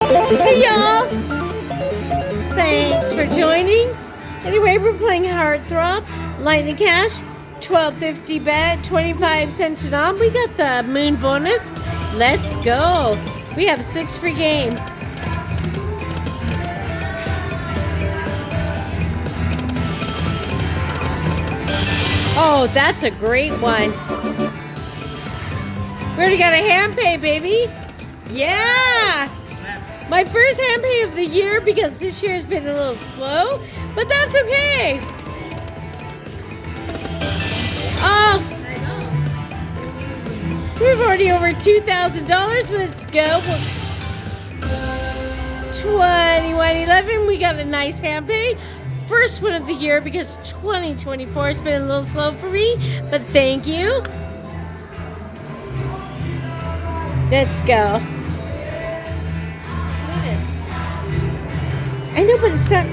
Hey y'all! Thanks for joining. Anyway, we're playing Hard Throb, Lightning Cash, $12.50 bet, 25 cents an on. We got the moon bonus. Let's go. We have 6 free game. Oh, that's a great one. We already got a Handpay, baby. Yeah! My first Handpay of the year because this year's been a little slow, but that's okay. Oh! We've already over $2,000. Let's go. 2111. We got a nice Handpay. First one of the year because 2024 has been a little slow for me, but thank you. Let's go. I know, but it's not.